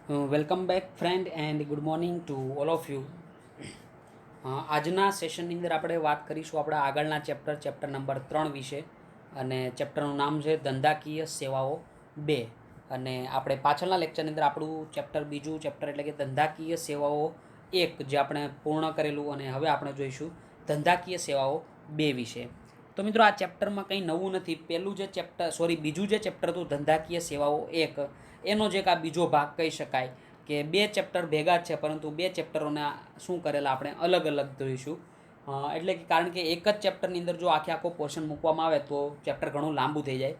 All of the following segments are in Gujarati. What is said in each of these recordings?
Welcome back friend and good morning to all of you. આજના સેશનની અંદર આપણે વાત કરીશું આપણા આગળના ચેપ્ટર નંબર 3 વિશે. અને ચેપ્ટરનું નામ છે ધંધાકીય સેવાઓ 2. અને આપણે પાછળના લેક્ચરની અંદર આપણું બીજું ચેપ્ટર એટલે કે ધંધાકીય સેવાઓ 1 જે આપણે પૂર્ણ કરેલું, અને હવે આપણે જોઈશું ધંધાકીય સેવાઓ 2 વિશે. તો મિત્રો, આ ચેપ્ટરમાં કંઈ નવું નથી. બીજું જે ચેપ્ટર હતું ધંધાકીય સેવાઓ 1, એનો જ એક આ બીજો ભાગ કહી શકાય કે બે ચેપ્ટર ભેગા જ છે, પરંતુ બે ચેપ્ટરોને શું કરેલા આપણે અલગ અલગ જોઈશું. એટલે કે કારણ કે એક જ ચેપ્ટરની અંદર જો આખો પોર્શન મૂકવામાં આવે તો ચેપ્ટર ઘણું લાંબુ થઈ જાય.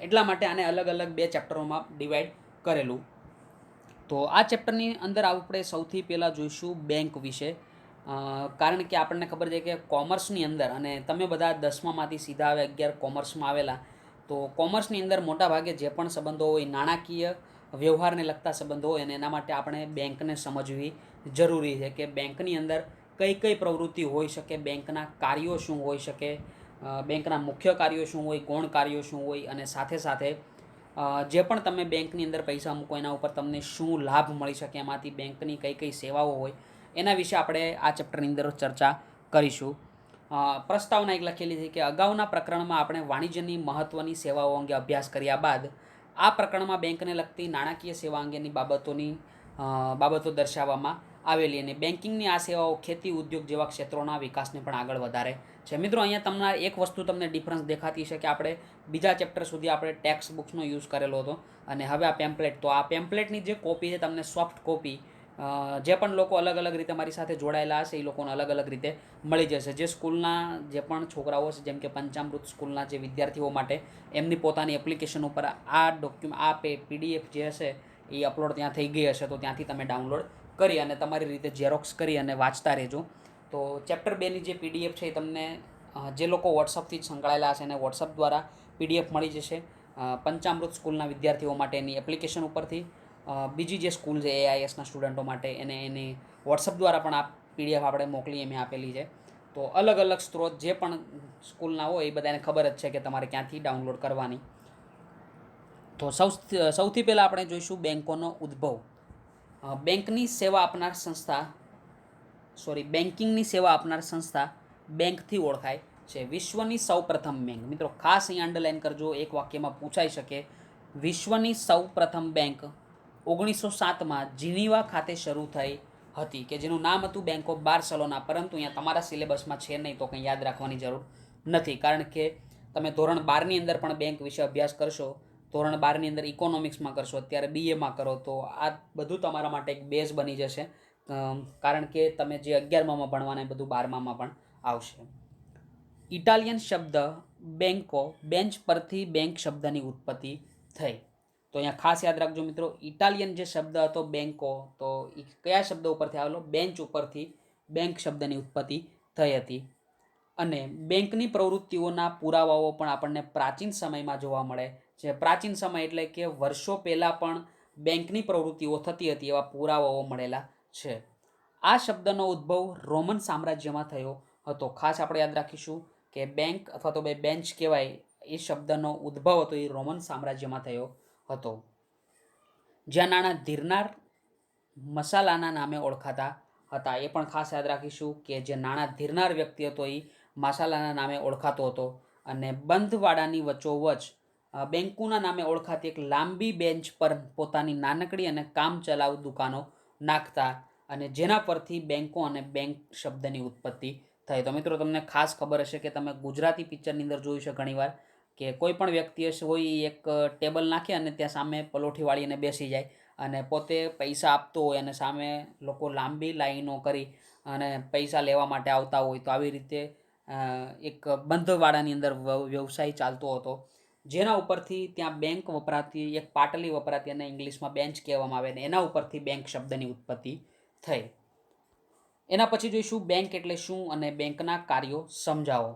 એટલા માટે આને અલગ અલગ બે ચેપ્ટરોમાં ડિવાઈડ કરેલું. તો આ ચેપ્ટરની અંદર આપણે સૌથી પહેલાં જોઈશું બેંક વિશે. કારણ કે આપણને ખબર છે કે કોમર્સની અંદર, અને તમે બધા 10માંથી સીધા આવે 11 કોમર્સમાં આવેલા, તો કોમર્સની અંદર મોટાભાગે જે પણ સંબંધો હોય નાણાકીય વ્યવહારને લગતા સંબંધો હોય, અને એના માટે આપણે બેંકને સમજવી જરૂરી છે કે બેંકની અંદર કઈ કઈ પ્રવૃત્તિ હોઈ શકે, બેંકના કાર્યો શું હોઈ શકે, બેંકના મુખ્ય કાર્યો શું હોય, ગૌણ કાર્યો શું હોય, અને સાથે સાથે જે પણ તમે બેંકની અંદર પૈસા મૂકો એના ઉપર તમને શું લાભ મળી શકે, એમાંથી બેંકની કઈ કઈ સેવાઓ હોય, એના વિશે આપણે આ ચેપ્ટરની અંદર ચર્ચા કરીશું. પ્રસ્તાવના એક લખેલી છે કે અગાઉના પ્રકરણમાં આપણે વાણિજ્યની મહત્ત્વની સેવાઓ અંગે અભ્યાસ કર્યા બાદ આ પ્રકરણમાં બેંકને લગતી નાણાકીય સેવા અંગેની બાબતો દર્શાવવામાં આવેલી, અને બેન્કિંગની આ સેવાઓ ખેતી, ઉદ્યોગ જેવા ક્ષેત્રોના વિકાસને પણ આગળ વધારે છે. મિત્રો, અહીંયા તમને એક વસ્તુ તમને ડિફરન્સ દેખાતી છે કે આપણે બીજા ચેપ્ટર સુધી આપણે ટેક્સ્ટ બુક્સનો યુઝ કરેલો હતો, અને હવે આ પેમ્પલેટ. તો આ પેમ્પલેટની જે કોપી છે તમને સોફ્ટ કોપી જે પણ લોકો અલગ અલગ રીતે મારી સાથે જોડાયેલા હશે એ લોકોને અલગ અલગ રીતે મળી જશે. જે સ્કૂલના જે પણ છોકરાઓ છે, જેમ કે પંચામૃત સ્કૂલના જે વિદ્યાર્થીઓ માટે એમની પોતાની એપ્લિકેશન ઉપર આ પીડીએફ જે હશે એ અપલોડ ત્યાં થઈ ગઈ હશે, તો ત્યાંથી તમે ડાઉનલોડ કરી અને તમારી રીતે ઝેરોક્સ કરી અને વાંચતા રહેજો. તો ચેપ્ટર 2ની જે પીડીએફ છે એ તમને જે લોકો વોટ્સઅપથી જ સંકળાયેલા હશે એને વોટ્સઅપ દ્વારા પીડીએફ મળી જશે પંચામૃત સ્કૂલના વિદ્યાર્થીઓ માટે એની એપ્લિકેશન ઉપરથી. બીજી જે સ્કૂલ છે એઆઈએસના સ્ટુડન્ટો માટે એની વોટ્સઅપ દ્વારા પણ આ પીડીએફ આપણે મોકલી એમ આપેલી છે. તો અલગ અલગ સ્ત્રોત જે પણ સ્કૂલના હોય એ બધાને ખબર જ છે કે તમારે ક્યાંથી ડાઉનલોડ કરવાની. તો સૌથી પહેલાં આપણે જોઈશું બેંકોનો ઉદ્ભવ. બેંકિંગની સેવા આપનાર સંસ્થા બેંકથી ઓળખાય છે. વિશ્વની સૌપ્રથમ બેંક. મિત્રો, ખાસ અહીં અંડરલાઇન કરજો, એક વાક્યમાં પૂછાઈ શકે. વિશ્વની સૌપ્રથમ બેંક 1907માં જીનીવા ખાતે શરૂ થઈ હતી, કે જેનું નામ હતું બેંક ઓફ બાર્સેલોના. પરંતુ અહીંયા તમારા સિલેબસમાં છે નહીં, તો કંઈ યાદ રાખવાની જરૂર નથી, કારણ કે તમે ધોરણ 12ની અંદર પણ બેંક વિશે અભ્યાસ કરશો, ધોરણ 12ની અંદર ઇકોનોમિક્સમાં કરશો, અત્યારે બીએમાં કરો, તો આ બધું તમારા માટે એક બેઝ બની જશે. કારણ કે તમે જે 11મામાં ભણવાના એ બધું 12મામાં પણ આવશે. ઇટાલિયન શબ્દ બેંકો, બેન્ચ પરથી બેંક શબ્દની ઉત્પત્તિ થઈ. તો અહીંયા ખાસ યાદ રાખજો મિત્રો, ઇટાલિયન જે શબ્દ હતો બેંકો, તો એ કયા શબ્દ ઉપરથી આવેલો? બેન્ચ ઉપરથી બેંક શબ્દની ઉત્પત્તિ થઈ હતી. અને બેંકની પ્રવૃત્તિઓના પુરાવાઓ પણ આપણને પ્રાચીન સમયમાં જોવા મળે છે. પ્રાચીન સમય એટલે કે વર્ષો પહેલાં પણ બેંકની પ્રવૃત્તિઓ થતી હતી એવા પુરાવાઓ મળેલા છે. આ શબ્દનો ઉદ્ભવ રોમન સામ્રાજ્યમાં થયો હતો. ખાસ આપણે યાદ રાખીશું કે બેંક અથવા તો બેન્ચ કહેવાય એ શબ્દનો ઉદ્ભવ હતો એ રોમન સામ્રાજ્યમાં થયો હતો, જ્યાં નાણાં ધીરનાર મસાલાના નામે ઓળખાતા હતા. એ પણ ખાસ યાદ રાખીશું કે જે નાણાં ધીરનાર વ્યક્તિ હતો એ મસાલાના નામે ઓળખાતો હતો. અને બંધવાડાની વચ્ચોવચ બેંકોના નામે ઓળખાતી એક લાંબી બેન્ચ પર પોતાની નાનકડી અને કામચલાઉ દુકાનો નાખતા, અને જેના પરથી બેંકો અને બેંક શબ્દની ઉત્પત્તિ થઈ. તો મિત્રો, તમને ખાસ ખબર હશે કે તમે ગુજરાતી પિક્ચરની અંદર જોયું છે ઘણીવાર કે કોઈ પણ વ્યક્તિ હશે હોય એક ટેબલ નાખે અને ત્યાં સામે પલોઠી વાળીને બેસી જાય, અને પોતે પૈસા આપતો હોય અને સામે લોકો લાંબી લાઈનો કરી અને પૈસા લેવા માટે આવતા હોય. તો આવી રીતે એક બંધવાડાની અંદર વ્યવસાય ચાલતો હતો, જેના ઉપરથી ત્યાં બેંક વપરાતી, એક પાટલી વપરાતી, અને ઇંગ્લિશમાં બેન્ચ કહેવામાં આવે, ને એના ઉપરથી બેંક શબ્દની ઉત્પત્તિ થઈ. એના પછી જોઈશું બેંક એટલે શું અને બેંકના કાર્યો સમજાવો.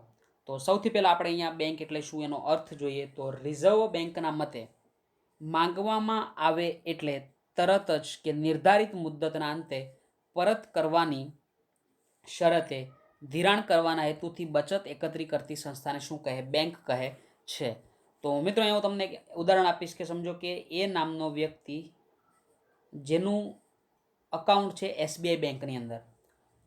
તો સૌથી પહેલાં આપણે અહીંયા બેંક એટલે શું એનો અર્થ જોઈએ. તો રિઝર્વ બેંકના મતે માંગવામાં આવે એટલે તરત જ કે નિર્ધારિત મુદ્દતના અંતે પરત કરવાની શરતે ધિરાણ કરવાના હેતુથી બચત એકત્રિત કરતી સંસ્થાને શું કહે? બેંક કહે છે. તો મિત્રો, અહીંયા હું તમને એક ઉદાહરણ આપીશ કે સમજો કે એ નામનો વ્યક્તિ જેનું અકાઉન્ટ છે એસબીઆઈ બેંકની અંદર.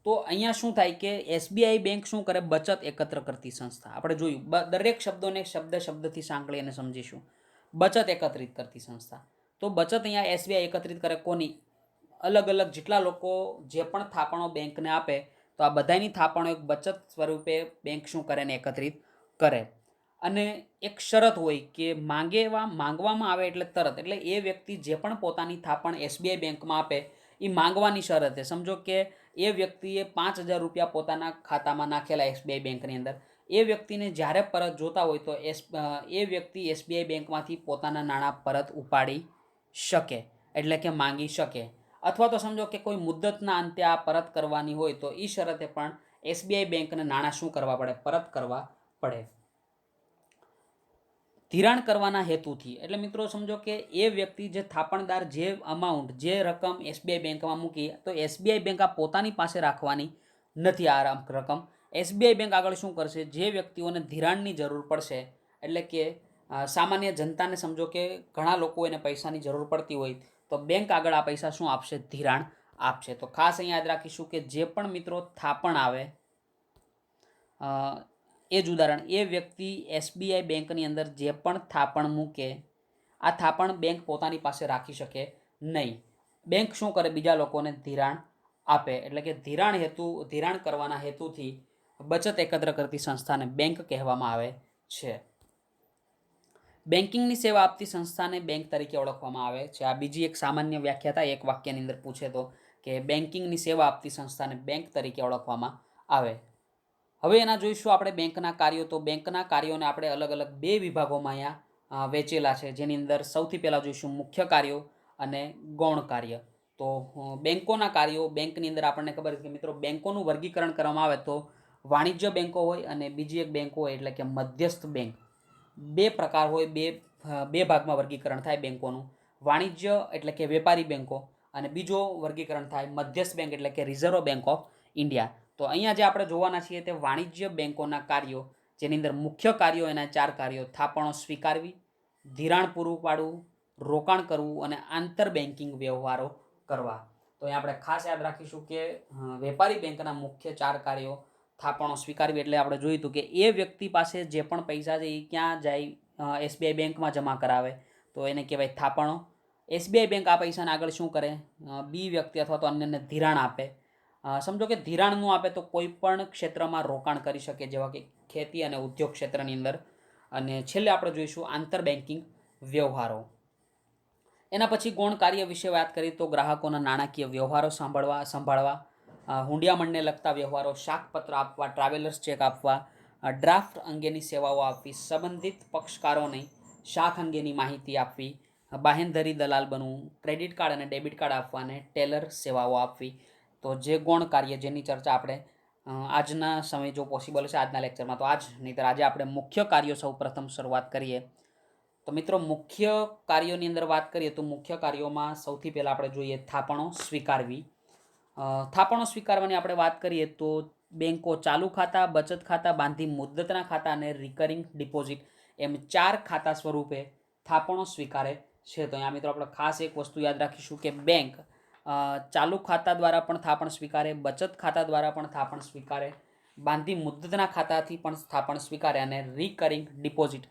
તો અહીંયા શું થાય કે એસબીઆઈ બેંક શું કરે? બચત એકત્ર કરતી સંસ્થા. આપણે જોયું દરેક શબ્દોને શબ્દથી સાંકળી અને સમજીશું. બચત એકત્રિત કરતી સંસ્થા. તો બચત અહીંયા એસબીઆઈ એકત્રિત કરે કોની? અલગ અલગ જેટલા લોકો જે પણ થાપણો બેંકને આપે, તો આ બધાની થાપણો એક બચત સ્વરૂપે બેંક શું કરે ને એકત્રિત કરે. અને એક શરત હોય કે માંગવામાં આવે એટલે તરત, એટલે એ વ્યક્તિ જે પણ પોતાની થાપણ એસબીઆઈ બેંકમાં આપે એ માંગવાની શરતે. સમજો કે એ વ્યક્તિએ 5,000 રૂપિયા પોતાના ખાતામાં નાખેલા એસબીઆઈ બેંકની અંદર. એ વ્યક્તિને જ્યારે પરત જોતા હોય તો એ વ્યક્તિ એસબીઆઈ બેંકમાંથી પોતાના નાણાં પરત ઉપાડી શકે, એટલે કે માંગી શકે. અથવા તો સમજો કે કોઈ મુદ્દતના અંતે આ પરત કરવાની હોય તો એ શરતે પણ એસબીઆઈ બેંકને નાણાં શું કરવા પડે? પરત કરવા પડે. ધિરાણ કરવાના હેતુથી, એટલે મિત્રો સમજો કે એ વ્યક્તિ જે થાપણદાર જે અમાઉન્ટ જે રકમ એસબીઆઈ બેંકમાં મૂકી, તો એસબીઆઈ બેંક આ પોતાની પાસે રાખવાની નથી. આ રકમ એસબીઆઈ બેંક આગળ શું કરશે? જે વ્યક્તિઓને ધિરાણની જરૂર પડશે, એટલે કે સામાન્ય જનતાને સમજો કે ઘણા લોકો એને પૈસાની જરૂર પડતી હોય, તો બેંક આગળ આ પૈસા શું આપશે? ધિરાણ આપશે. તો ખાસ અહીં યાદ રાખીશું કે જે પણ મિત્રો થાપણ આવે, એ જ ઉદાહરણ, એ વ્યક્તિ એસબીઆઈ બેંકની અંદર જે પણ થાપણ મૂકે, આ થાપણ બેંક પોતાની પાસે રાખી શકે નહીં. બેંક શું કરે? બીજા લોકોને ધિરાણ આપે. એટલે કે ધિરાણ કરવાના હેતુથી બચત એકત્ર કરતી સંસ્થાને બેંક કહેવામાં આવે છે. બેન્કિંગની સેવા આપતી સંસ્થાને બેંક તરીકે ઓળખવામાં આવે છે. આ બીજી એક સામાન્ય વ્યાખ્યા થાય એક વાક્યની અંદર પૂછે તો, કે બેન્કિંગની સેવા આપતી સંસ્થાને બેંક તરીકે ઓળખવામાં આવે. હવે એના જોઈશું આપણે બેંકના કાર્યો. તો બેંકના કાર્યોને આપણે અલગ અલગ 2 વિભાગોમાં અહીંયા વહેંચેલા છે, જેની અંદર સૌથી પહેલાં જોઈશું મુખ્ય કાર્યો અને ગૌણ કાર્ય. તો બેંકોના કાર્યો, બેંકની અંદર આપણને ખબર છે કે મિત્રો બેંકોનું વર્ગીકરણ કરવામાં આવે તો વાણિજ્ય બેંકો હોય અને બીજી એક બેંક હોય એટલે કે મધ્યસ્થ બેંક. 2 પ્રકાર હોય, બે ભાગમાં વર્ગીકરણ થાય બેંકોનું. વાણિજ્ય એટલે કે વેપારી બેંકો, અને બીજો વર્ગીકરણ થાય મધ્યસ્થ બેંક એટલે કે રિઝર્વ બેંક ઓફ ઇન્ડિયા. તો અહીંયા જે આપણે જોવાના છીએ તે વાણિજ્ય બેંકોના કાર્યો, જેની અંદર મુખ્ય કાર્યો એના 4 કાર્યો: થાપણો સ્વીકારવી, ધિરાણ પૂરું પાડવું, રોકાણ કરવું અને આંતર બેન્કિંગ વ્યવહારો કરવા. તો અહીંયા આપણે ખાસ યાદ રાખીશું કે વેપારી બેંકના મુખ્ય 4 કાર્યો: થાપણો સ્વીકારવી, એટલે આપણે જોયું હતું કે એ વ્યક્તિ પાસે જે પણ પૈસા છે એ ક્યાં જાય? એસબીઆઈ બેંકમાં જમા કરાવે, તો એને કહેવાય થાપણો. એસબીઆઈ બેંક આ પૈસાને આગળ શું કરે? બી વ્યક્તિ અથવા તો અન્યને ધિરાણ આપે. સમજો કે ધિરાણ ન આપે તો કોઈ પણ ક્ષેત્રમાં રોકાણ કરી શકે, જેવા કે ખેતી અને ઉદ્યોગ ક્ષેત્રની અંદર. અને છેલ્લે આપણે જોઈશું આંતર બેન્કિંગ વ્યવહારો. એના પછી ગૌણ કાર્ય વિશે વાત કરીએ તો ગ્રાહકોના નાણાકીય વ્યવહારો સંભાળવા, હુંડિયામણને લગતા વ્યવહારો, શાકપત્ર આપવા, ટ્રાવેલર્સ ચેક આપવા, ડ્રાફ્ટ અંગેની સેવાઓ આપવી, સંબંધિત પક્ષકારોને શાખ અંગેની માહિતી આપવી, બાહેંધરી દલાલ બનવું, ક્રેડિટ કાર્ડ અને ડેબિટ કાર્ડ આપવા અને ટેલર સેવાઓ આપવી. તો જે ગૌણ કાર્ય જેની ચર્ચા આપણે આજના સમય જો પોસિબલ હશે આજના લેક્ચરમાં તો નહીંતર આજે આપણે મુખ્ય કાર્યો સૌ પ્રથમ શરૂઆત કરીએ. તો મિત્રો મુખ્ય કાર્યોની અંદર વાત કરીએ તો મુખ્ય કાર્યોમાં સૌથી પહેલાં આપણે જોઈએ થાપણો સ્વીકારવી. થાપણો સ્વીકારવાની આપણે વાત કરીએ તો બેંકો ચાલુ ખાતા, બચત ખાતા, બાંધી મુદ્દતના ખાતા અને રિકરિંગ ડિપોઝિટ એમ 4 ખાતા સ્વરૂપે થાપણો સ્વીકારે છે. તો અહીંયા મિત્રો આપણે ખાસ એક વસ્તુ યાદ રાખીશું કે બેંક ચાલુ ખાતા દ્વારા પણ થાપણ સ્વીકારે, બચત ખાતા દ્વારા પણ થાપણ સ્વીકારે, બાંધી મુદ્દતના ખાતાથી પણ થાપણ સ્વીકારે અને રિકરિંગ ડિપોઝિટ,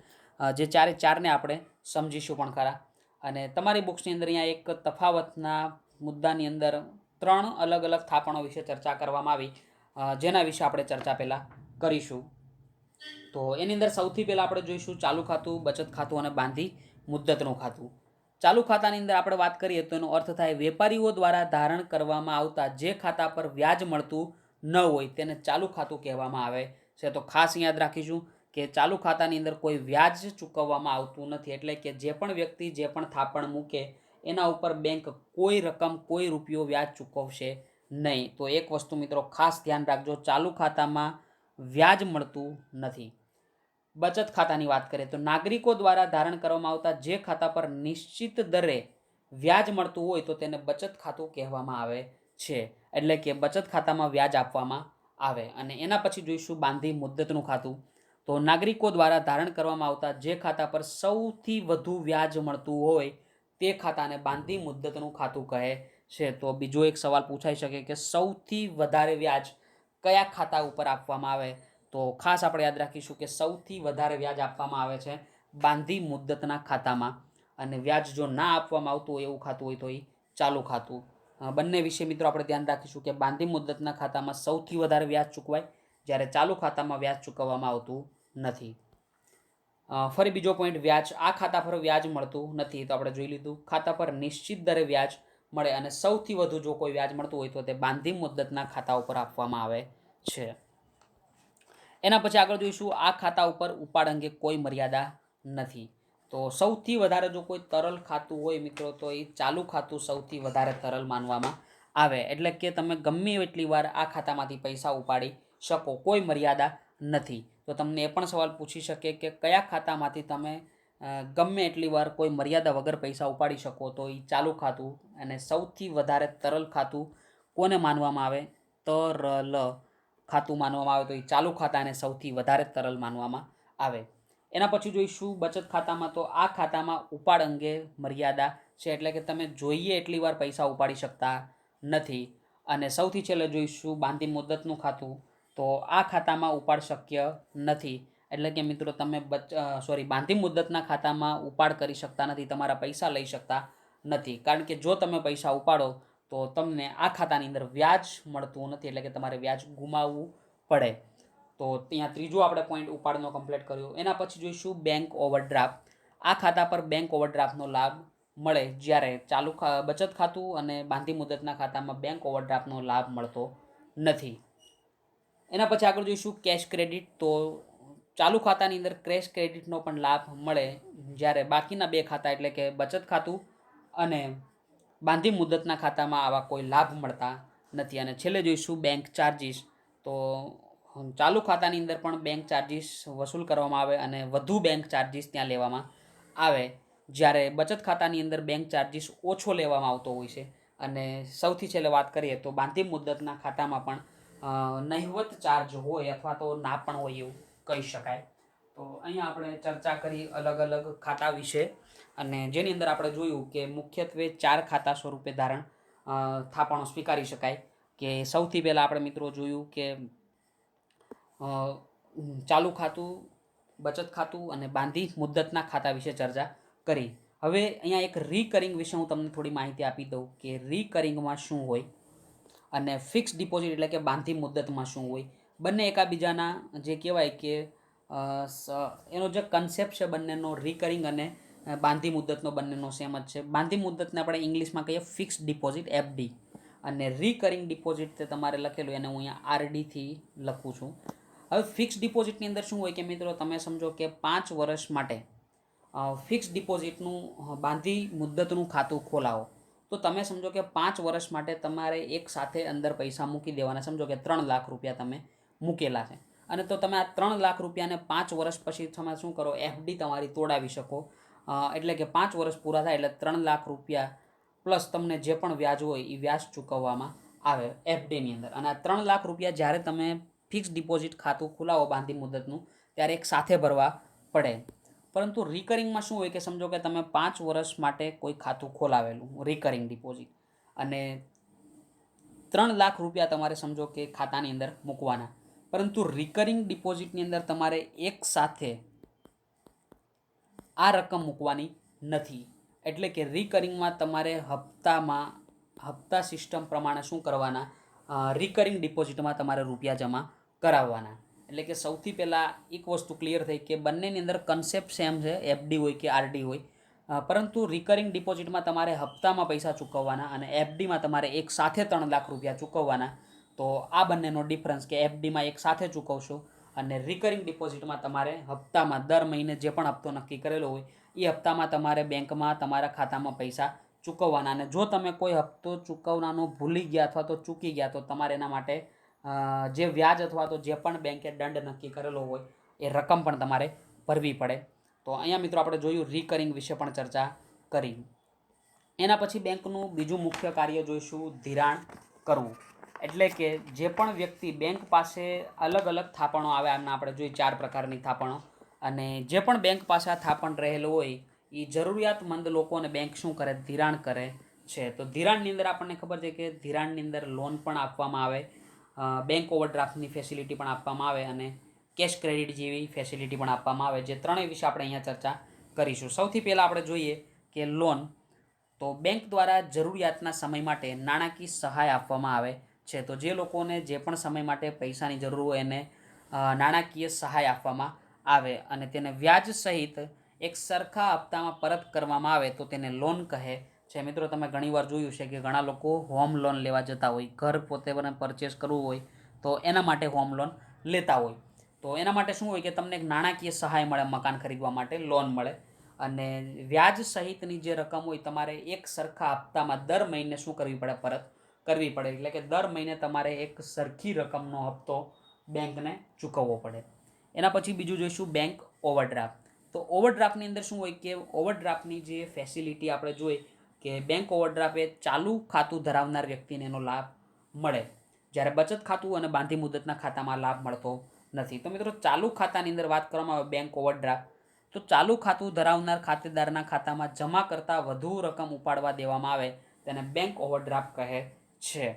જે 4ને આપણે સમજીશું પણ ખરા. અને તમારી બુક્સની અંદર અહીંયા એક તફાવતના મુદ્દાની અંદર 3 અલગ અલગ થાપણો વિશે ચર્ચા કરવામાં આવી, જેના વિશે આપણે ચર્ચા પહેલાં કરીશું. તો એની અંદર સૌથી પહેલાં આપણે જોઈશું ચાલુ ખાતું, બચત ખાતું અને બાંધી મુદ્દતનું ખાતું. ચાલુ ખાતાની અંદર આપણે વાત કરીએ તો એનો અર્થ થાય વેપારીઓ દ્વારા ધારણ કરવામાં આવતા જે ખાતા પર વ્યાજ મળતું ન હોય તેને ચાલુ ખાતું કહેવામાં આવે છે. તો ખાસ યાદ રાખીશું કે ચાલુ ખાતાની અંદર કોઈ વ્યાજ ચૂકવવામાં આવતું નથી, એટલે કે જે પણ વ્યક્તિ જે પણ થાપણ મૂકે એના ઉપર બેંક કોઈ રકમ, કોઈ રૂપિયો વ્યાજ ચૂકવશે નહીં. તો એક વસ્તુ મિત્રો ખાસ ધ્યાન રાખજો, ચાલુ ખાતામાં વ્યાજ મળતું નથી. બચત ખાતાની વાત કરીએ તો નાગરિકો દ્વારા ધારણ કરવામાં આવતા જે ખાતા પર નિશ્ચિત દરે વ્યાજ મળતું હોય તો તેને બચત ખાતું કહેવામાં આવે છે. એટલે કે બચત ખાતામાં વ્યાજ આપવામાં આવે. અને એના પછી જોઈશું બાંધી મુદ્દતનું ખાતું. તો નાગરિકો દ્વારા ધારણ કરવામાં આવતા જે ખાતા પર સૌથી વધુ વ્યાજ મળતું હોય તે ખાતાને બાંધી મુદ્દતનું ખાતું કહે છે. તો બીજો એક સવાલ પૂછાઈ શકે કે સૌથી વધારે વ્યાજ કયા ખાતા ઉપર આપવામાં આવે? તો ખાસ આપણે યાદ રાખીશું કે સૌથી વધારે વ્યાજ આપવામાં આવે છે બાંધી મુદ્દતના ખાતામાં, અને વ્યાજ જો ના આપવામાં આવતું હોય એવું ખાતું હોય તો એ ચાલુ ખાતું. બંને વિશે મિત્રો આપણે ધ્યાન રાખીશું કે બાંધી મુદ્દતના ખાતામાં સૌથી વધારે વ્યાજ ચૂકવાય, જ્યારે ચાલુ ખાતામાં વ્યાજ ચૂકવવામાં આવતું નથી. ફરી બીજો પોઈન્ટ, વ્યાજ આ ખાતા પર વ્યાજ મળતું નથી. તો આપણે જોઈ લીધું, ખાતા પર નિશ્ચિત દરે વ્યાજ મળે અને સૌથી વધુ જો કોઈ વ્યાજ મળતું હોય તો તે બાંધી મુદ્દતના ખાતા ઉપર આપવામાં આવે છે. એના પછી આગળ જોઈશું, આ ખાતા ઉપર ઉપાડ અંગે કોઈ મર્યાદા નથી. તો સૌથી વધારે જો કોઈ તરલ ખાતું હોય મિત્રો તો એ ચાલુ ખાતું સૌથી વધારે તરલ માનવામાં આવે. એટલે કે તમે ગમે એટલી વાર આ ખાતામાંથી પૈસા ઉપાડી શકો, કોઈ મર્યાદા નથી. તો તમને એ પણ સવાલ પૂછી શકે કે કયા ખાતામાંથી તમે ગમે એટલી વાર કોઈ મર્યાદા વગર પૈસા ઉપાડી શકો? તો એ ચાલુ ખાતું. અને સૌથી વધારે તરલ ખાતું કોને માનવામાં આવે? તરલ ખાતું માનવામાં આવે. તો એ ચાલુ ખાતાને સૌથી વધારે તરલ માનવામાં આવે. એના પછી જોઈશું બચત ખાતામાં. તો આ ખાતામાં ઉપાડ અંગે મર્યાદા છે, એટલે કે તમે જોઈએ એટલી વાર પૈસા ઉપાડી શકતા નથી. અને સૌથી છેલ્લે જોઈશું બાંધી મુદ્દતનું ખાતું. તો આ ખાતામાં ઉપાડ શક્ય નથી. એટલે કે મિત્રો તમે બાંધી મુદ્દતના ખાતામાં ઉપાડ કરી શકતા નથી, તમારા પૈસા લઈ શકતા નથી. કારણ કે જો તમે પૈસા ઉપાડો તો તમને આ ખાતાની અંદર વ્યાજ મળતું નથી, એટલે કે તમારે વ્યાજ ગુમાવવું પડે. તો ત્યાં ત્રીજો આપણે પોઈન્ટ ઉપાડનો કમ્પ્લીટ કર્યો. એના પછી જોઈશું બેંક ઓવરડ્રાફ્ટ. આ ખાતા પર બેંક ઓવરડ્રાફ્ટનો લાભ મળે, જ્યારે ચાલુ બચત ખાતું અને બાંધી મુદ્દતના ખાતામાં બેંક ઓવરડ્રાફ્ટનો લાભ મળતો નથી. એના પછી આગળ જોઈશું કેશ ક્રેડિટ. તો ચાલુ ખાતાની અંદર કેશ ક્રેડિટનો પણ લાભ મળે, જ્યારે બાકીના બે ખાતા એટલે કે બચત ખાતું અને બાંધી મુદ્દતના ખાતામાં આવા કોઈ લાભ મળતા નથી. અને છેલ્લે જોઈશું બેંક ચાર્જીસ. તો ચાલુ ખાતાની અંદર પણ બેંક ચાર્જીસ વસૂલ કરવામાં આવે અને વધુ બેંક ચાર્જીસ ત્યાં લેવામાં આવે, જ્યારે બચત ખાતાની અંદર બેંક ચાર્જીસ ઓછો લેવામાં આવતો હોય છે. અને સૌથી છેલ્લે વાત કરીએ તો બાંધી મુદ્દતના ખાતામાં પણ નહિવત ચાર્જ હોય અથવા તો ના પણ હોય એવું કહી શકાય. તો અહીંયા આપણે ચર્ચા કરી અલગ અલગ ખાતા વિશે, અને જેની અંદર આપણે જોયું કે મુખ્યત્વે 4 ખાતા સ્વરૂપે થાપણો સ્વીકારી શકાય. કે સૌથી પહેલાં આપણે મિત્રો જોયું કે ચાલુ ખાતું, બચત ખાતું અને બાંધી મુદ્દતના ખાતા વિશે ચર્ચા કરી. હવે અહીંયા એક રિકરિંગ વિશે હું તમને થોડી માહિતી આપી દઉં કે રિકરિંગમાં શું હોય અને ફિક્સ ડિપોઝિટ એટલે કે બાંધી મુદ્દતમાં શું હોય. બંને એકાબીજાના જે કહેવાય કે એનો જે કન્સેપ્ટ છે બંનેનો, રિકરિંગ અને બાંધી મુદ્દતનો બંનેનો સેમ જ છે. બાંધી મુદ્દતને આપણે ઇંગ્લિશમાં કહીએ ફિક્સ ડિપોઝિટ, એફડી, અને રિકરિંગ ડિપોઝિટ તે તમારે લખેલું એને હું અહીંયા આરડીથી લખું છું. હવે ફિક્સ ડિપોઝિટની અંદર શું હોય કે મિત્રો તમે સમજો કે 5 વર્ષ માટે ફિક્સ ડિપોઝિટનું બાંધી મુદ્દતનું ખાતું ખોલાવો. તો તમે સમજો કે 5 વર્ષ માટે તમારે એક સાથે અંદર પૈસા મૂકી દેવાના. સમજો કે 3 લાખ રૂપિયા તમે મૂકેલા છે, અને તો તમે આ 3 લાખ રૂપિયાને 5 વર્ષ પછી તમે શું કરો, એફડી તમારી તોડાવી શકો. એટલે કે 5 વર્ષ પૂરા થાય એટલે 3 લાખ રૂપિયા પ્લસ તમને જે પણ વ્યાજ હોય એ વ્યાજ ચૂકવવામાં આવે એફડીની અંદર. અને આ 3 લાખ રૂપિયા જ્યારે તમે ફિક્સ ડિપોઝિટ ખાતું ખોલાવો બાંધી મુદ્દતનું, ત્યારે એક સાથે ભરવા પડે. પરંતુ રિકરિંગમાં શું હોય કે સમજો કે તમે 5 વર્ષ માટે કોઈ ખાતું ખોલાવેલું રિકરિંગ ડિપોઝિટ, અને 3 લાખ રૂપિયા તમારે સમજો કે ખાતાની અંદર મૂકવાના. પરંતુ રિકરિંગ ડિપોઝિટની અંદર તમારે એક સાથે આ રકમ મૂકવાની નથી. એટલે કે રિકરિંગમાં તમારે હપ્તા સિસ્ટમ પ્રમાણે શું કરવાના, રિકરિંગ ડિપોઝિટમાં તમારે રૂપિયા જમા કરાવવાના. એટલે કે સૌથી પહેલાં એક વસ્તુ ક્લિયર થઈ કે બંનેની અંદર કન્સેપ્ટ સેમ છે, એફડી હોય કે આરડી હોય, પરંતુ રિકરિંગ ડિપોઝિટમાં તમારે હપ્તામાં પૈસા ચૂકવવાના અને એફડીમાં તમારે એક સાથે 3 લાખ રૂપિયા ચૂકવવાના. તો આ બંનેનો ડિફરન્સ કે એફડીમાં એક સાથે ચૂકવશો અને રિકરિંગ ડિપોઝિટમાં તમારે હપ્તામાં દર મહિને જે પણ હપ્તો નક્કી કરેલો હોય એ હપ્તામાં તમારે બેંકમાં તમારા ખાતામાં પૈસા ચૂકવવાના. અને જો તમે કોઈ હપ્તો ચૂકવવાનો ભૂલી ગયા અથવા તો ચૂકી ગયા તો તમારે એના માટે જે વ્યાજ અથવા તો જે પણ બેંકે દંડ નક્કી કરેલો હોય એ રકમ પણ તમારે ભરવી પડે. તો અહીંયા મિત્રો આપણે જોયું, રિકરિંગ વિશે પણ ચર્ચા કરી. એના પછી બેંકનું બીજું મુખ્ય કાર્ય જોઈશું, ધિરાણ કરવું. એટલે કે જે પણ વ્યક્તિ બેંક પાસે અલગ અલગ થાપણો આવે, આમના આપણે જોઈએ 4 પ્રકારની થાપણો, અને જે પણ બેંક પાસે આ થાપણ રહેલું હોય એ જરૂરિયાતમંદ લોકોને બેંક શું કરે, ધિરાણ કરે છે. તો ધિરાણની અંદર આપણને ખબર છે કે ધિરાણની અંદર લોન પણ આપવામાં આવે, બેંક ઓવરડ્રાફ્ટની ફેસિલિટી પણ આપવામાં આવે અને કેશ ક્રેડિટ જેવી ફેસિલિટી પણ આપવામાં આવે. જે ત્રણેય વિશે આપણે અહીંયા ચર્ચા કરીશું. સૌથી પહેલાં આપણે જોઈએ કે લોન, તો બેંક દ્વારા જરૂરિયાતના સમય માટે નાણાકીય સહાય આપવામાં આવે છે. તો જે લોકોને જે પણ સમય માટે પૈસાની જરૂર હોય એને નાણાકીય સહાય આપવામાં આવે અને તેને વ્યાજ સહિત એક સરખા હપ્તામાં પરત કરવામાં આવે તો તેને લોન કહે છે. મિત્રો, તમે ઘણીવાર જોયું છે કે ઘણા લોકો હોમ લોન લેવા જતા હોય, ઘર પોતે પરચેસ કરવું હોય તો એના માટે હોમ લોન લેતા હોય. તો એના માટે શું હોય કે તમને એક નાણાકીય સહાય મળે, મકાન ખરીદવા માટે લોન મળે અને વ્યાજ સહિતની જે રકમ હોય તમારે એક સરખા હપ્તામાં દર મહિને શું કરવી પડે, પરત કરવી પડે. એટલે કે દર મહિને તમારે એક સરખી રકમનો હપ્તો બેંકને ચૂકવવો પડે. એના પછી બીજું જોઈશું બેંક ઓવરડ્રાફ્ટ. તો ઓવરડ્રાફ્ટની અંદર શું હોય કે ઓવરડ્રાફ્ટની જે ફેસિલિટી આપણે જોઈ કે બેંક ઓવરડ્રાફ્ટ એ ચાલુ ખાતું ધરાવનાર વ્યક્તિને એનો લાભ મળે, જ્યારે બચત ખાતું અને બાંધી મુદતના ખાતામાં લાભ મળતો નથી. તો મિત્રો, ચાલુ ખાતાની અંદર વાત કરવામાં આવે બેંક ઓવરડ્રાફ્ટ, તો ચાલુ ખાતું ધરાવનાર ખાતેદારના ખાતામાં જમા કરતાં વધુ રકમ ઉપાડવા દેવામાં આવે તેને બેંક ઓવરડ્રાફ્ટ કહે છે.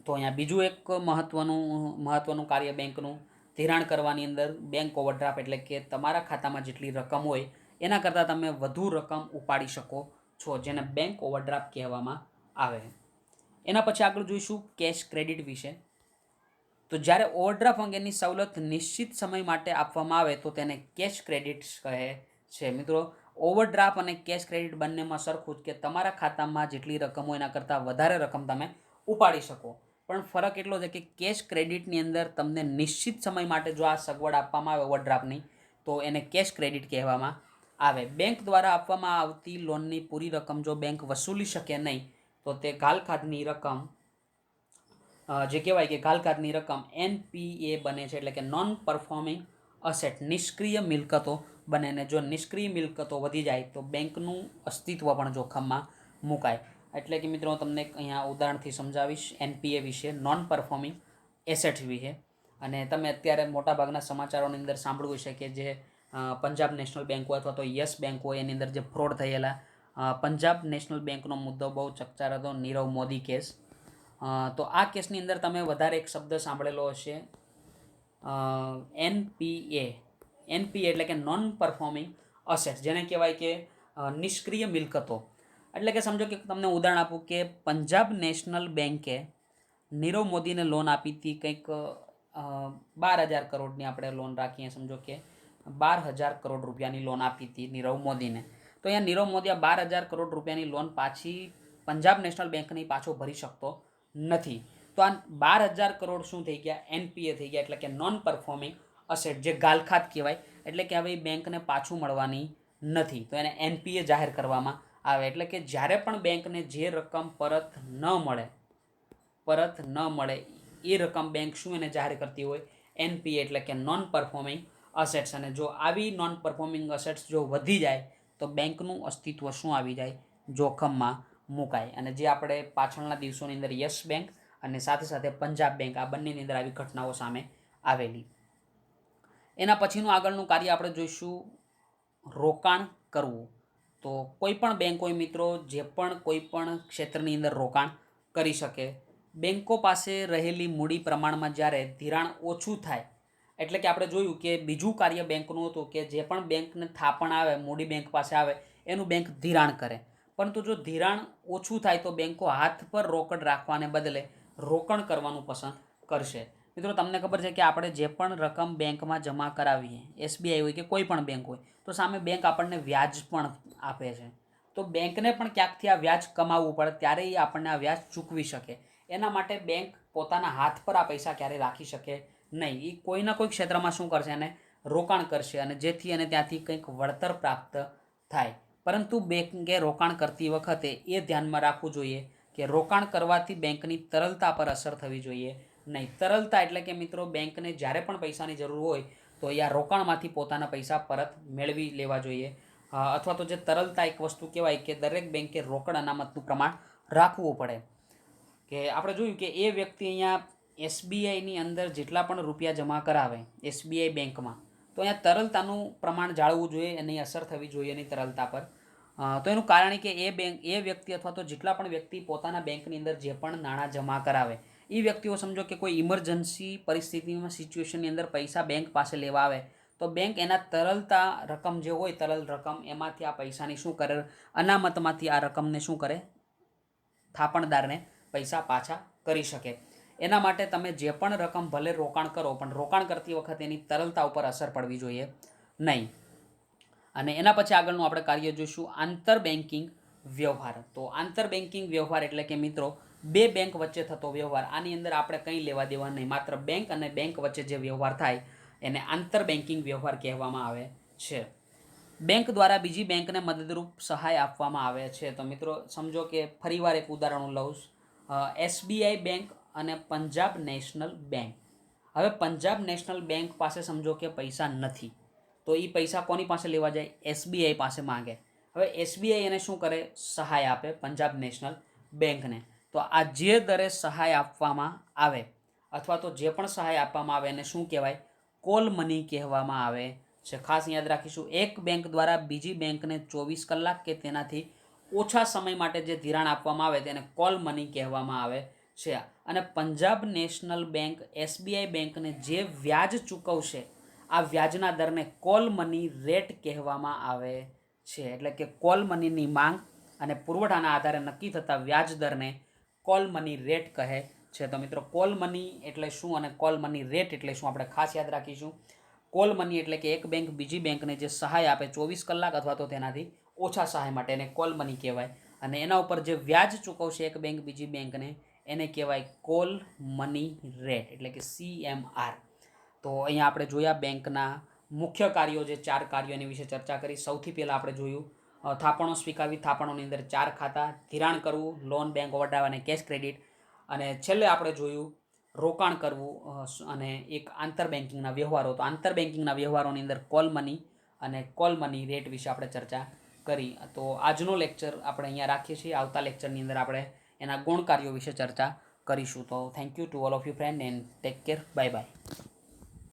તો અહીંયા બીજું એક મહત્વનું કાર્ય બેંકનું ધિરાણ કરવાની અંદર બેંક ઓવરડ્રાફ્ટ, એટલે કે તમારા ખાતામાં જેટલી રકમ હોય એના કરતાં તમે વધુ રકમ ઉપાડી શકો છો, જેને બેંક ઓવરડ્રાફ્ટ કહેવામાં આવે. એના પછી આગળ જોઈશું કેશ ક્રેડિટ વિશે. તો જ્યારે ઓવરડ્રાફ્ટ અંગેની સવલત નિશ્ચિત સમય માટે આપવામાં આવે તો તેને કેશ ક્રેડિટ કહે છે. મિત્રો, ઓવરડ્રાફ્ટ અને કેશ ક્રેડિટ બંનેમાં સરખું જ કે તમારા ખાતામાં જેટલી રકમ હોય એના કરતાં વધારે રકમ તમે ઉપાડી શકો, પણ ફરક એટલો છે કે કેશ ક્રેડિટની અંદર તમને નિશ્ચિત સમય માટે જો આ સગવડ આપવામાં આવે ઓવરડ્રાફ્ટની તો એને કેશ ક્રેડિટ કહેવામાં આવે. બેંક દ્વારા આપવામાં આવતી લોનની પૂરી રકમ જો બેંક વસૂલી શકે નહીં તો તે ઘાલખાતની રકમ, જે કહેવાય કે ઘાલખાતની રકમ NPA બને છે, એટલે કે નોન પરફોર્મિંગ અસેટ, નિષ્ક્રિય મિલકતો બને. ને જો નિષ્ક્રિય મિલકતો વધી જાય તો બેંકનું અસ્તિત્વ પણ જોખમમાં મુકાય. એટલે કે મિત્રો, તમને અહીંયા ઉદાહરણથી સમજાવીશ NPA વિશે, નોન પરફોર્મિંગ એસેટ્સ વિશે. અને તમે અત્યારે મોટાભાગના સમાચારોની અંદર સાંભળ્યું છે કે જે પંજાબ નેશનલ બેંક હોય અથવા તો યસ બેંક હોય એની અંદર જે ફ્રોડ થયેલા, પંજાબ નેશનલ બેંકનો મુદ્દો બહુ ચકચાર હતો, નીરવ મોદી કેસ. તો આ કેસની અંદર તમે વધારે એક શબ્દ સાંભળેલો હશે, NPA એટલે કે નોન પરફોર્મિંગ અસેટ્સ, જેને કહેવાય કે નિષ્ક્રિય મિલકતો. એટલે કે સમજો કે તમને ઉદાહરણ આપું કે પંજાબ નેશનલ બેંકે નીરવ મોદીને લોન આપી હતી કંઈક 12,000 કરોડની આપણે લોન રાખીએ, સમજો કે 12,000 કરોડ રૂપિયાની લોન આપી હતી નીરવ મોદીને. તો અહીંયા નીરવ મોદી આ 12,000 કરોડ રૂપિયાની લોન પાછી પંજાબ નેશનલ બેંકની પાછો ભરી શકતો નથી. તો આ 12,000 કરોડ શું થઈ ગયા, NPA થઈ ગયા, એટલે કે નોન પરફોર્મિંગ અસેટ, જે ગાલખાત કહેવાય. એટલે કે હવે બેંકને પાછું મળવાની નથી, તો એને NPA જાહેર કરવામાં આવે. એટલે કે જ્યારે પણ બેંકને જે રકમ પરત ન મળે એ રકમ બેંક શું એને જાહેર કરતી હોય, NPA એટલે કે નોન પરફોર્મિંગ અસેટ્સ. અને જો આવી નોન પરફોર્મિંગ અસેટ્સ જો વધી જાય તો બેંકનું અસ્તિત્વ શું આવી જાય, જોખમમાં મુકાય. અને જે આપણે પાછળના દિવસોની અંદર યસ બેંક અને સાથે સાથે પંજાબ બેંક, આ બંનેની અંદર આવી ઘટનાઓ સામે આવેલી. એના પછીનું આગળનું કાર્ય આપણે જોઈશું રોકાણ કરવું. તો કોઈ પણ બેંક હોય મિત્રો, જે પણ કોઈ પણ ક્ષેત્રની અંદર રોકાણ કરી શકે. બેંકો પાસે રહેલી મૂડી પ્રમાણમાં જ્યારે ધિરાણ ઓછું થાય, એટલે કે આપણે જોયું કે બીજું કાર્ય બેંકનું હતું કે જે પણ બેંકને થાપણ આવે, મૂડી બેંક પાસે આવે એનું બેંક ધિરાણ કરે. પરંતુ જો ધિરાણ ઓછું થાય તો બેંકો હાથ પર રોકડ રાખવાને બદલે રોકાણ કરવાનું પસંદ કરશે. મિત્રો, તમને ખબર છે કે આપણે જે પણ રકમ બેંકમાં જમા કરાવીએ, SBI હોય કે કોઈ પણ બેંક હોય, તો સામે બેંક આપણને વ્યાજ પણ આપે છે. તો બેંકને પણ ક્યાંકથી આ વ્યાજ કમાવવું પડે ત્યારે એ આપણને આ વ્યાજ ચૂકવી શકે. એના માટે બેંક પોતાના હાથ પર આ પૈસા ક્યારેય રાખી શકે નહીં. એ કોઈના કોઈ ક્ષેત્રમાં શું કરશે, એને રોકાણ કરશે અને જેથી એને ત્યાંથી કંઈક વળતર પ્રાપ્ત થાય. પરંતુ બેંકે રોકાણ કરતી વખતે એ ધ્યાનમાં રાખવું જોઈએ કે રોકાણ કરવાથી બેંકની તરલતા પર અસર થવી જોઈએ નહીં. તરલતા એટલે કે મિત્રો, બેંકને જ્યારે પણ પૈસાની જરૂર હોય તો એ આ રોકાણમાંથી પોતાના પૈસા પરત મેળવી લેવા જોઈએ. અથવા તો જે તરલતા એક વસ્તુ કહેવાય કે દરેક બેંકે રોકડ અનામતનું પ્રમાણ રાખવું પડે. કે આપણે જોયું કે એ વ્યક્તિ અહીંયા SBIની અંદર જેટલા પણ રૂપિયા જમા કરાવે SBI બેંકમાં, તો અહીંયા તરલતાનું પ્રમાણ જાળવવું જોઈએ, એની અસર થવી જોઈએ એની તરલતા પર. તો એનું કારણ કે એ વ્યક્તિ અથવા તો જેટલા પણ વ્યક્તિ પોતાના બેંકની અંદર જે પણ નાણાં જમા કરાવે એ વ્યક્તિઓ સમજો કે કોઈ ઇમરજન્સી પરિસ્થિતિમાં સિચ્યુએશનની અંદર પૈસા બેંક પાસે લેવા આવે તો બેંક એના તરલતા રકમ જે હોય તરલ રકમ એમાંથી આ પૈસાની શું કરે, અનામતમાંથી આ રકમને શું કરે, થાપણદારને પૈસા પાછા કરી શકે. એના માટે તમે જે પણ રકમ ભલે રોકાણ કરો પણ રોકાણ કરતી વખતે એની તરલતા ઉપર અસર પડવી જોઈએ નહીં. અને એના પછી આગળનું આપણે કાર્ય જોઈશું આંતર બેન્કિંગ વ્યવહાર. તો આંતર બેન્કિંગ વ્યવહાર એટલે કે મિત્રો બે બેંક વચ્ચે થતો વ્યવહાર. આની અંદર આપણે કંઈ લેવા દેવા નહીં, માત્ર બેંક અને બેંક વચ્ચે જે વ્યવહાર થાય એને આંતર બેન્કિંગ વ્યવહાર કહેવામાં આવે છે. બેંક દ્વારા બીજી બેંકને મદદરૂપ સહાય આપવામાં આવે છે. તો મિત્રો સમજો કે ફરીવાર એક ઉદાહરણ લઉં, SBI બેંક અને પંજાબ નેશનલ બેંક. હવે પંજાબ નેશનલ બેંક પાસે સમજો કે પૈસા નથી, તો એ પૈસા કોની પાસે લેવા જાય, SBI પાસે માંગે. હવે SBI એને શું કરે, સહાય આપે પંજાબ નેશનલ બેંકને. તો આ જે દરે સહાય આપવામાં આવે અથવા તો જે પણ સહાય આપવામાં આવે એને શું કહેવાય, કોલ મની કહેવામાં આવે છે. ખાસ યાદ રાખીશું, એક બેંક દ્વારા બીજી બેંકને 24 કલાક કે તેનાથી ઓછા સમય માટે જે ધિરાણ આપવામાં આવે તેને કોલ મની કહેવામાં આવે છે. અને પંજાબ નેશનલ બેંક SBI બેંકને જે વ્યાજ ચૂકવશે આ વ્યાજના દરને કોલ મની રેટ કહેવામાં આવે છે. એટલે કે કોલ મનીની માંગ અને પુરવઠાના આધારે નક્કી થતા વ્યાજ દરને કોલ મની રેટ કહે છે. તો મિત્રો કોલ મની એટલે શું અને કોલ મની રેટ એટલે શું આપણે ખાસ યાદ રાખીશું. કોલ મની એટલે કે એક બેંક બીજી બેંકને જે સહાય આપે 24 કલાક અથવા તો તેનાથી ઓછા સહાય માટે એને કોલ મની કહેવાય. અને એના ઉપર જે વ્યાજ ચૂકવશે એક બેંક બીજી બેંકને એને કહેવાય કોલ મની રેટ એટલે કે CMR. તો અહીંયા આપણે જોયા બેંકના મુખ્ય કાર્યો, જે 4 કાર્યો એની વિશે ચર્ચા કરી. સૌથી પહેલાં આપણે જોયું થાપણો સ્વીકારવી, થાપણોની અંદર 4 ખાતા, ધિરાણ કરવું, લોન, બેંક ઓવરડ્રાફ્ટ અને કેશ ક્રેડિટ. અને છેલ્લે આપણે જોયું રોકાણ કરવું અને એક આંતર બેન્કિંગના વ્યવહારો. તો આંતર બેન્કિંગના વ્યવહારોની અંદર કોલ મની અને કોલ મની રેટ વિશે આપણે ચર્ચા કરી. તો આજનો લેક્ચર આપણે અહીંયા રાખીએ છીએ. આવતા લેક્ચરની અંદર આપણે એના ગુણ કાર્યો વિશે ચર્ચા કરીશું. તો thank you to all of you friend and take care. Bye bye.